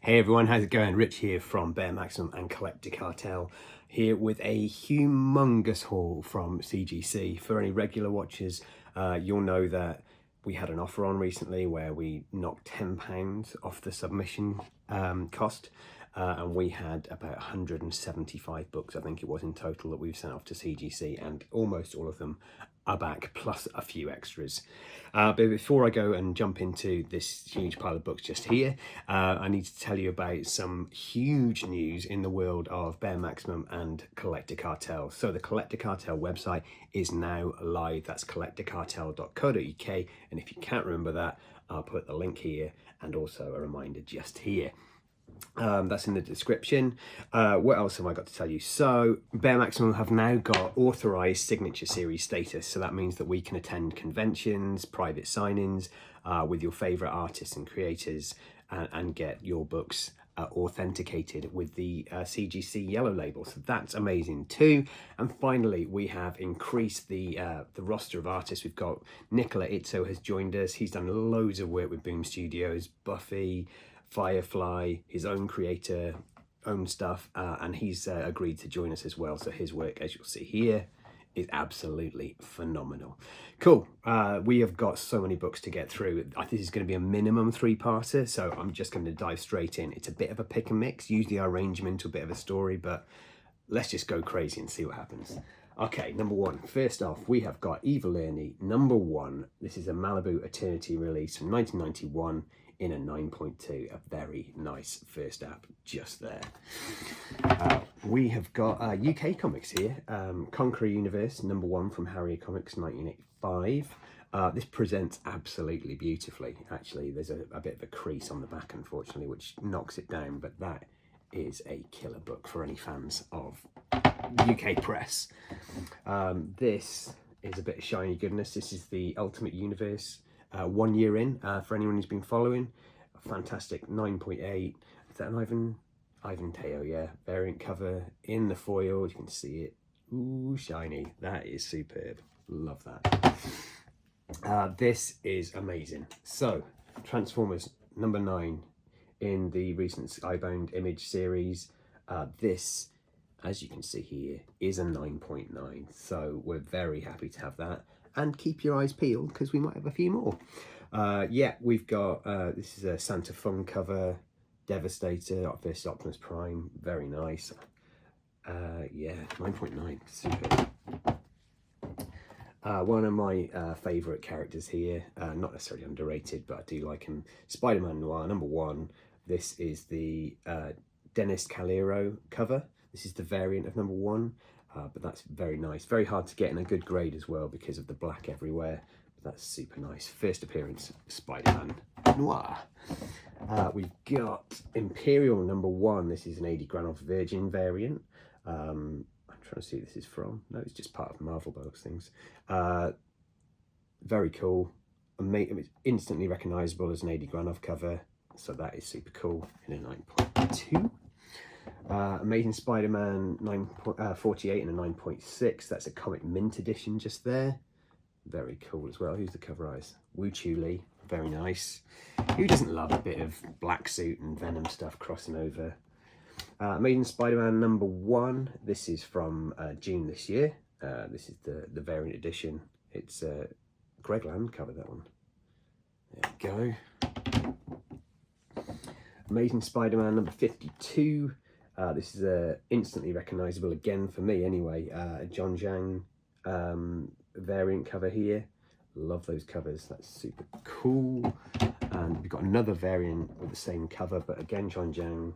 Hey everyone, how's it going? Rich here from Bear Maximum and Collector Cartel, here with a humongous haul from CGC. For any regular watchers, you'll know that we had an offer on recently where we knocked £10 off the submission cost, and we had about 175 books, I think it was in total, that we've sent off to CGC, and almost all of them are back, plus a few extras. But before I go and jump into this huge pile of books just here, I need to tell you about some huge news in the world of Bear Maximum and Collector Cartel. So the Collector Cartel website is now live. That's collectorcartel.co.uk, and if you can't remember that, I'll put the link here and also a reminder just here. That's in the description. What else have I got to tell you? So Bear Maximum have now got authorized signature series status, so that means that we can attend conventions, private signings with your favorite artists and creators, and get your books authenticated with the CGC yellow label. So that's amazing too. And finally, we have increased the roster of artists. We've got Nicola Itzo has joined us. He's done loads of work with Boom Studios, Buffy, Firefly, his own creator, own stuff, and he's agreed to join us as well. So his work, as you'll see here, is absolutely phenomenal. Cool. We have got so many books to get through. I think this is going to be a minimum 3-parter, so I'm just going to dive straight in. It's a bit of a pick and mix. Usually I arrange them into a bit of a story, but let's just go crazy and see what happens. Okay, number one. First off, we have got Evil Ernie, number 1. This is a Malibu Eternity release from 1991. In a 9.2, a very nice first app just there. We have got UK comics here. Conqueror Universe, number 1 from Harrier Comics, 1985. This presents absolutely beautifully. Actually, there's a bit of a crease on the back, unfortunately, which knocks it down, but that is a killer book for any fans of UK press. This is a bit of shiny goodness. This is the Ultimate Universe. 1 year in, for anyone who's been following. A fantastic 9.8. Is that an Ivan Teo, yeah. Variant cover in the foil, you can see it. Ooh, shiny. That is superb. Love that. This is amazing. So, Transformers number 9 in the recent Skybound Image series. This, as you can see here, is a 9.9. So we're very happy to have that. And keep your eyes peeled because we might have a few more. Yeah, we've got, this is a Santa Fung cover, Devastator, versus Optimus Prime, very nice. Yeah, 9.9, super. One of my favourite characters here, not necessarily underrated, but I do like him, Spider-Man Noir, number 1. This is the Dennis Calero cover. This is the variant of number 1. But that's very nice. Very hard to get in a good grade as well because of the black everywhere. But that's super nice. First appearance, Spider-Man Noir. We've got Imperial number 1. This is an 80 Granov Virgin variant. I'm trying to see who this is from. No, it's just part of Marvel Books things. Very cool. It's instantly recognisable as an 80 Granov cover. So that is super cool in a 9.2. Amazing Spider-Man 48 and a 9.6. That's a Comic Mint edition just there. Very cool as well. Who's the cover eyes? Wu Chu Lee. Very nice. Who doesn't love a bit of black suit and Venom stuff crossing over? Amazing Spider-Man number 1. This is from June this year. This is the variant edition. It's Greg Land cover, that one. There we go. Amazing Spider-Man number 52. This is instantly recognisable again for me anyway. John Zhang variant cover here. Love those covers. That's super cool. And we've got another variant with the same cover, but again John Zhang.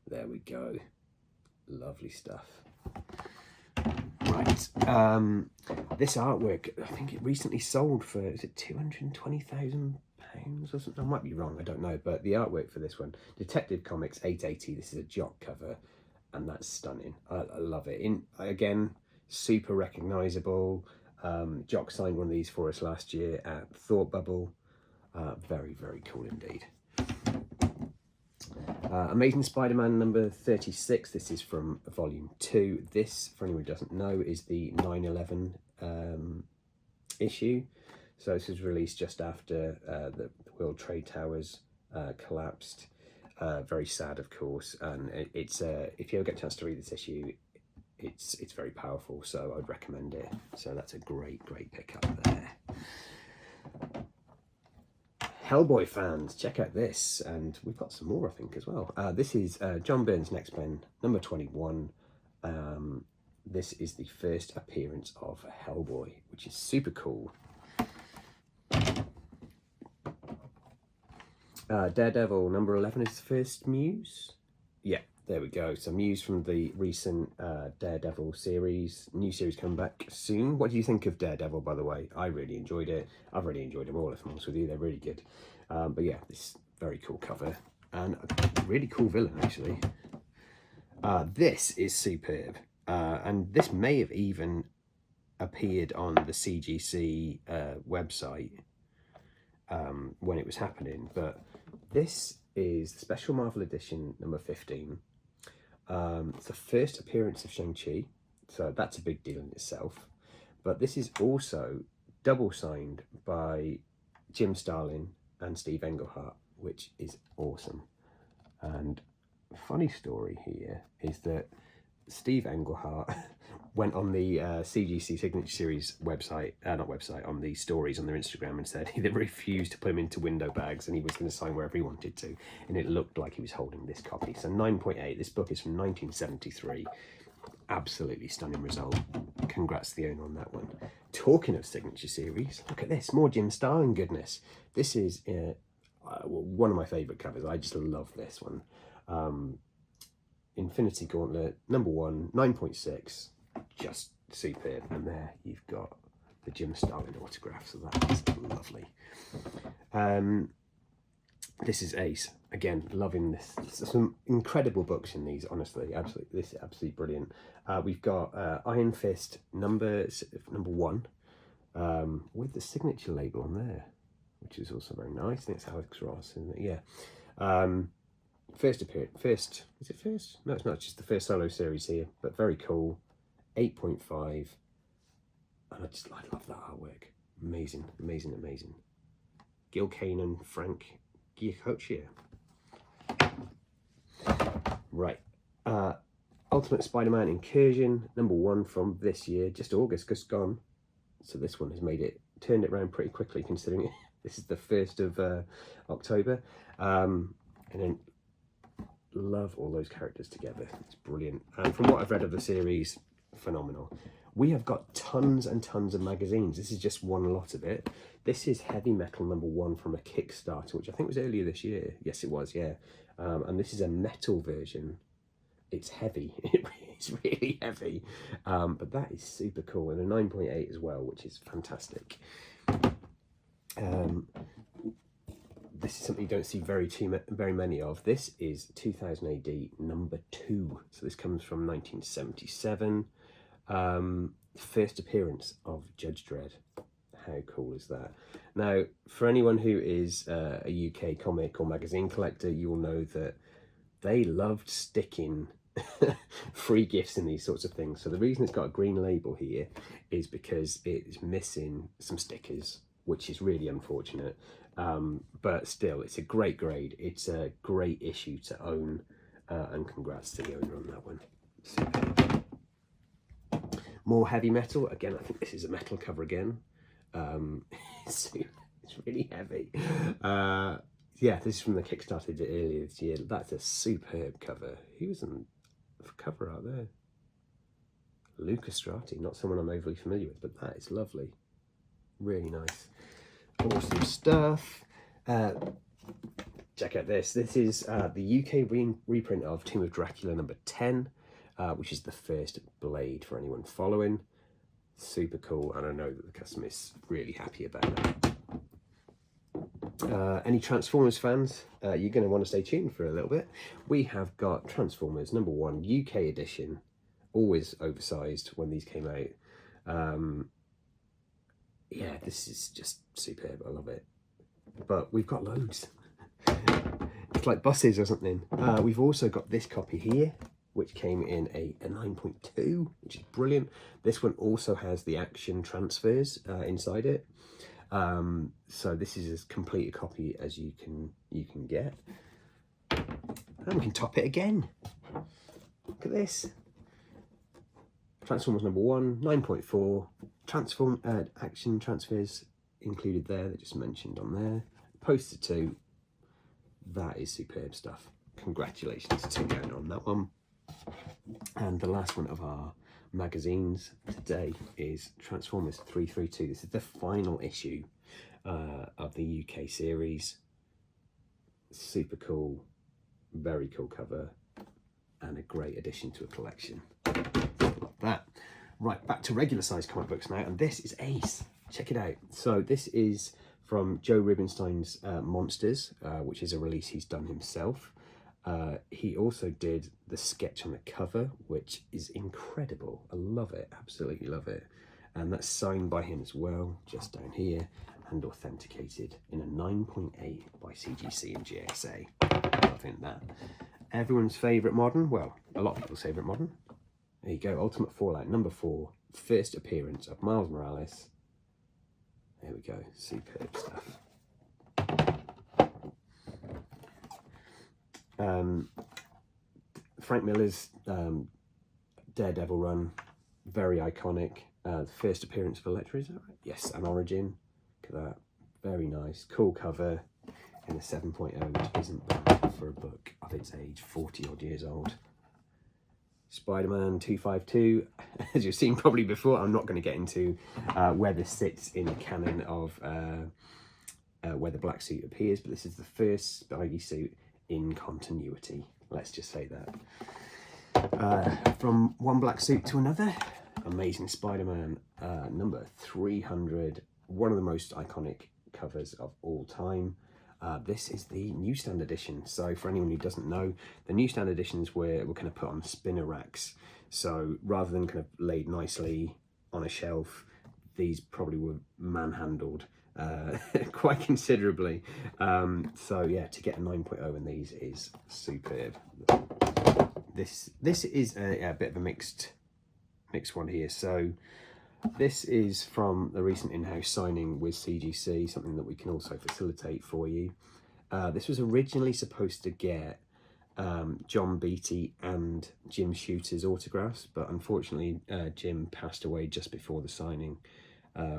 There we go. Lovely stuff. Right. This artwork, I think it recently sold for, is it £220,000 or something? I might be wrong, I don't know, but the artwork for this one, Detective Comics 880, this is a Jock cover, and that's stunning. I love it. Again, super recognisable. Jock signed one of these for us last year at Thought Bubble. Very, very cool indeed. Amazing Spider-Man number 36. This is from volume 2. This, for anyone who doesn't know, is the 9/11 issue. So this was released just after the World Trade Towers collapsed. very sad, of course, and it's if you ever get a chance to read this issue, it's very powerful, so I'd recommend it. So that's a great pickup there. Hellboy fans, check out this, and we've got some more, I think, as well. This is John Byrne's Next Men, number 21. This is the first appearance of Hellboy, which is super cool. Daredevil number 11 is the first Muse. Yeah, there we go. So Muse from the recent Daredevil series. New series coming back soon. What do you think of Daredevil, by the way? I really enjoyed it. I've really enjoyed them all, if I'm honest with you. They're really good. But yeah, this very cool cover. And a really cool villain, actually. This is superb. And this may have even appeared on the CGC website when it was happening. But this is the Special Marvel Edition number 15. It's the first appearance of Shang-Chi, so that's a big deal in itself. But this is also double signed by Jim Starlin and Steve Englehart, which is awesome. And funny story here is that Steve Englehart went on the CGC Signature Series website, on the stories on their Instagram, and said they refused to put him into window bags and he was going to sign wherever he wanted to. And it looked like he was holding this copy. So 9.8, this book is from 1973. Absolutely stunning result. Congrats to the owner on that one. Talking of Signature Series, look at this, more Jim Starlin goodness. This is one of my favourite covers. I just love this one. Infinity Gauntlet, number 1, 9.6, just superb. And there you've got the Jim Starlin autograph, so that's lovely. This is Ace. Again, loving this. Some incredible books in these, honestly. Absolutely, this is absolutely brilliant. We've got Iron Fist number 1 with the signature label on there, which is also very nice. And it's Alex Ross, isn't it? Yeah. First appearance, is it first? No, it's not, it's just the first solo series here, but very cool. 8.5, and I love that artwork. Amazing. Gil Kane and Frank Giacoccia. Right, Ultimate Spider-Man Incursion, number 1 from this year, just August, just gone. So this one has turned it around pretty quickly, considering this is the 1st of October. And then love all those characters together. It's brilliant. And from what I've read of the series, phenomenal. We have got tons and tons of magazines. This is just one lot of it. This is Heavy Metal number 1 from a Kickstarter, which I think was earlier this year. Yes, it was, yeah. And this is a metal version. It's heavy. It's really heavy. But that is super cool. And a 9.8 as well, which is fantastic. This is something you don't see very many of. This is 2000 AD number 2. So this comes from 1977. First appearance of Judge Dredd. How cool is that? Now, for anyone who is a UK comic or magazine collector, you'll know that they loved sticking free gifts in these sorts of things. So the reason it's got a green label here is because it's missing some stickers, which is really unfortunate. But still, it's a great grade. It's a great issue to own, and congrats to the owner on that one. Super. More Heavy Metal. Again, I think this is a metal cover again. It's really heavy. Yeah, this is from the Kickstarter they did earlier this year. That's a superb cover. Who was on the cover out there? Luca Strati, not someone I'm overly familiar with, but that is lovely. Really nice. Awesome stuff. Check out this. This is the UK reprint of Tomb of Dracula number 10, which is the first Blade for anyone following. Super cool, and I know that the customer is really happy about that. Any Transformers fans, you're going to want to stay tuned for a little bit. We have got Transformers number 1 UK edition, always oversized when these came out. Yeah, this is just superb. I love it. But we've got loads. It's like buses or something. We've also got this copy here, which came in a 9.2, which is brilliant. This one also has the action transfers inside it. So this is as complete a copy as you can get. And we can top it again. Look at this. Transformers number 1, 9.4. Transform action transfers included there, they just mentioned on there. Poster 2. That is superb stuff. Congratulations to going on that one. And the last one of our magazines today is Transformers 332. This is the final issue of the UK series. Super cool, very cool cover, and a great addition to a collection. Like that. Right, back to regular size comic books now, and this is Ace. Check it out. So this is from Joe Rubinstein's Monsters, which is a release he's done himself. He also did the sketch on the cover, which is incredible. I love it, absolutely love it. And that's signed by him as well, just down here, and authenticated in a 9.8 by CGC and GXA. Loving that. Everyone's favourite modern, well, a lot of people's favourite modern. There you go, Ultimate Fallout number 4, first appearance of Miles Morales. There we go, superb stuff. Frank Miller's Daredevil run, very iconic. The first appearance of Elektra, is that right? Yes, an Origin. Look at that, very nice, cool cover in a 7.0, which isn't bad for a book of its age, 40 odd years old. Spider-Man 252, as you've seen probably before. I'm not going to get into where this sits in the canon of where the black suit appears, but this is the first Spidey suit in continuity. Let's just say that. From one black suit to another, Amazing Spider-Man number 300, one of the most iconic covers of all time. This is the newsstand edition. So for anyone who doesn't know, the newsstand editions were kind of put on spinner racks. So rather than kind of laid nicely on a shelf, these probably were manhandled quite considerably. So yeah, to get a 9.0 in these is superb. This is a bit of a mixed one here. So this is from the recent in-house signing with CGC, something that we can also facilitate for you. This was originally supposed to get John Beatty and Jim Shooter's autographs, but unfortunately Jim passed away just before the signing,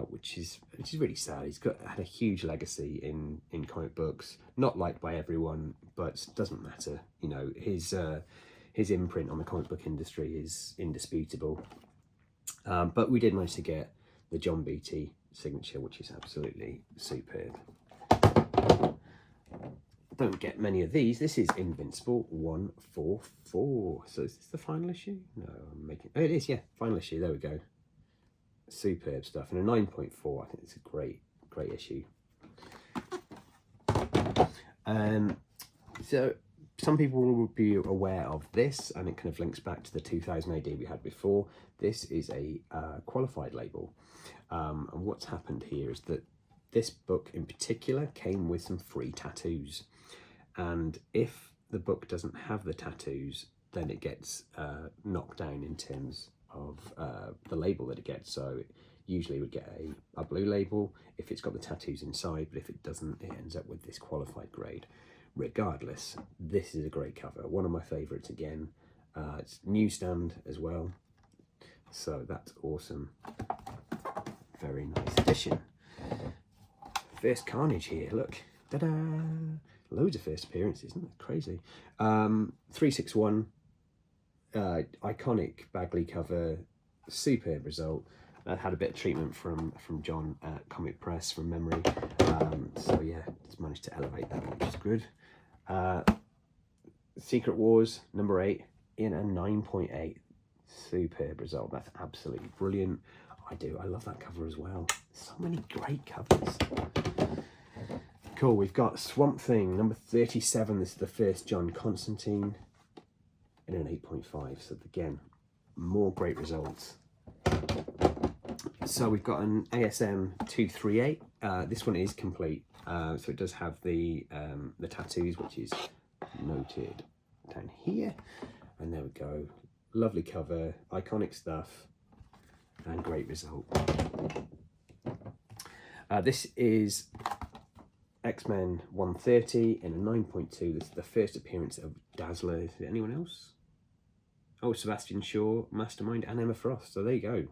which is really sad. He's had a huge legacy in comic books, not liked by everyone, but doesn't matter. You know, his imprint on the comic book industry is indisputable. But we did manage to get the John Beatty signature, which is absolutely superb. Don't get many of these. This is Invincible 144. So is this the final issue? No, I'm making... Oh, it is, yeah. Final issue. There we go. Superb stuff. And a 9.4. I think it's a great issue. So some people will be aware of this, and it kind of links back to the 2000 AD we had before. This is a qualified label. And what's happened here is that this book in particular came with some free tattoos. And if the book doesn't have the tattoos, then it gets knocked down in terms of the label that it gets. So usually would get a blue label if it's got the tattoos inside, but if it doesn't, it ends up with this qualified grade. Regardless, this is a great cover, one of my favourites again. It's newsstand as well, so that's awesome. Very nice addition. First Carnage here, look, ta-da! Loads of first appearances, isn't that crazy? 361, iconic Bagley cover, superb result. That had a bit of treatment from John at Comic Press from memory. So yeah, just managed to elevate that, which is good. Secret Wars number 8 in a 9.8. Superb result. That's absolutely brilliant. I love that cover as well. So many great covers. Cool, we've got Swamp Thing number 37. This is the first John Constantine in an 8.5. So again, more great results. So we've got an ASM 238. This one is complete. So it does have the tattoos, which is noted down here. And there we go. Lovely cover, iconic stuff, and great result. This is X-Men 130 in a 9.2. This is the first appearance of Dazzler. Is there anyone else? Oh, Sebastian Shaw, Mastermind, and Emma Frost. So there you go.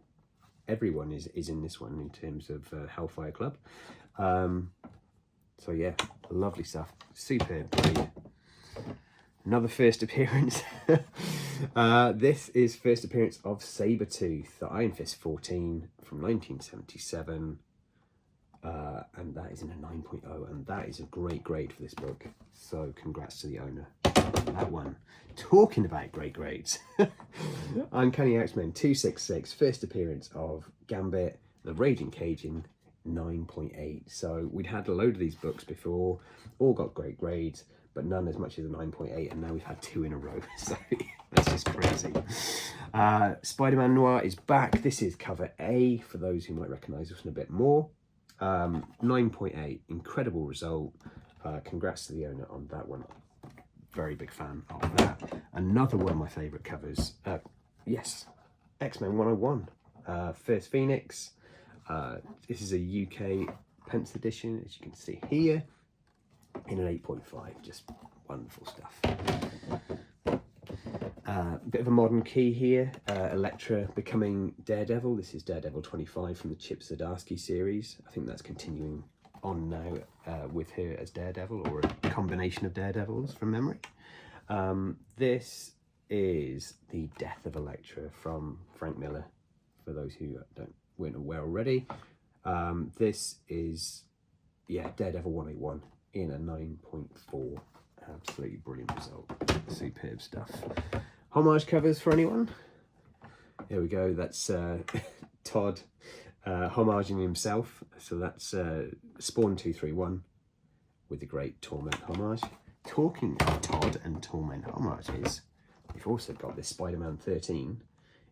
Everyone is in this one in terms of Hellfire Club. So yeah, lovely stuff. Superb grade. Another first appearance. This is first appearance of Sabretooth, the Iron Fist 14 from 1977. And that is in a 9.0, and that is a great grade for this book. So congrats to the owner. That one. Talking about great grades. Uncanny X-Men 266, first appearance of Gambit, the Raging Cajun, 9.8. So we'd had a load of these books before, all got great grades, but none as much as a 9.8, and now we've had 2 in a row. So that's just crazy. Spider-Man Noir is back. This is cover A, for those who might recognise this one a bit more. 9.8, incredible result. Congrats to the owner on that one. Very big fan of that. Another one of my favourite covers. Yes, X-Men 101, First Phoenix. This is a UK pencil edition, as you can see here, in an 8.5. Just wonderful stuff. Bit of a modern key here. Elektra becoming Daredevil. This is Daredevil 25 from the Chip Zdarsky series. I think that's continuing on now with her as Daredevil, or a combination of Daredevils from memory. This is the Death of Elektra from Frank Miller, for those who weren't aware already. This is, yeah, Daredevil 181 in a 9.4. Absolutely brilliant result. Superb stuff. Homage covers for anyone? Here we go. That's Todd homaging himself. So that's Spawn 231 with the great Torment homage. Talking of Todd and Torment homages, we've also got this Spider-Man 13.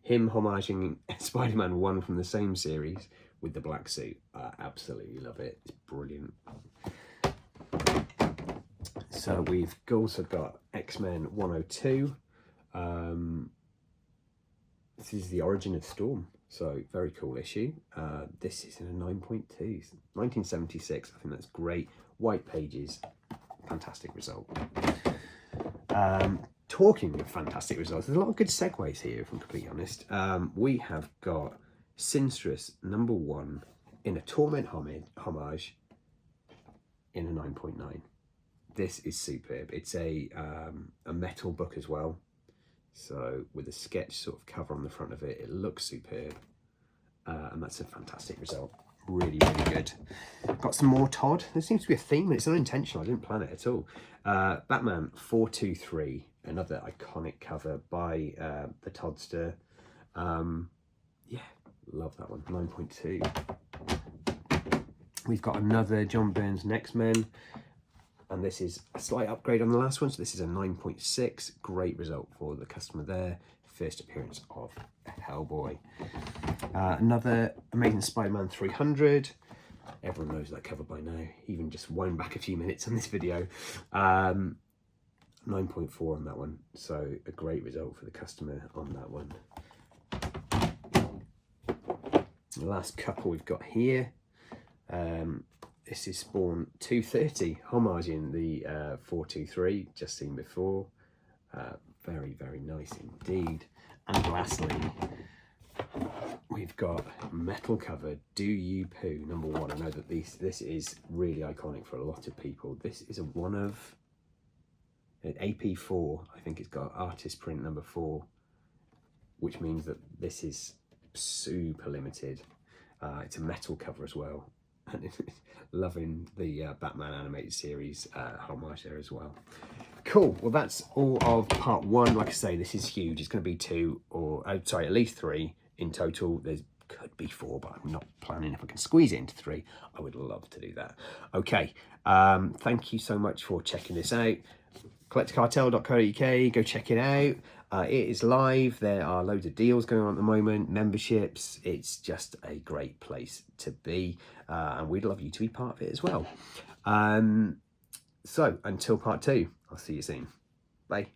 Him homaging Spider-Man 1 from the same series with the black suit. Absolutely love it. It's brilliant. So we've also got X-Men 102. This is the origin of Storm. So very cool issue. This is in a 9.2. 1976. I think that's great. White pages. Fantastic result. Talking of fantastic results, there's a lot of good segues here, if I'm completely honest. We have got Sinstress #1 in a Torment homage in a 9.9. This is superb. It's a metal book as well. So with a sketch sort of cover on the front of it, it looks superb. And that's a fantastic result. Really, really good. Got some more Todd. There seems to be a theme, and it's unintentional. I didn't plan it at all. Batman 423, another iconic cover by the Toddster. Yeah, love that one. 9.2. We've got another John Byrne's X-Men, and this is a slight upgrade on the last one. So this is a 9.6. Great result for the customer there. First appearance of Hellboy. Another Amazing Spider-Man 300. Everyone knows that cover by now, even just wind back a few minutes on this video. 9.4 on that one, so a great result for the customer on that one. The last couple we've got here. This is Spawn 230, homaging the 423, just seen before. Very, very nice indeed. And lastly, we've got metal cover Do You Poo #1. I know that this is really iconic for a lot of people. This is one of AP4. I think it's got artist print #4, which means that this is super limited. It's a metal cover as well. And loving the Batman animated series homage there as well. Cool. Well, that's all of part 1. Like I say, this is huge. It's going to be 2 or sorry, at least 3 in total. There could be 4, but I'm not planning. If I can squeeze it into 3, I would love to do that. Okay. Thank you so much for checking this out. collecticartel.co.uk, go check it out. It is live. There are loads of deals going on at the moment, memberships. It's just a great place to be, and we'd love you to be part of it as well. So until part 2, I'll see you soon. Bye.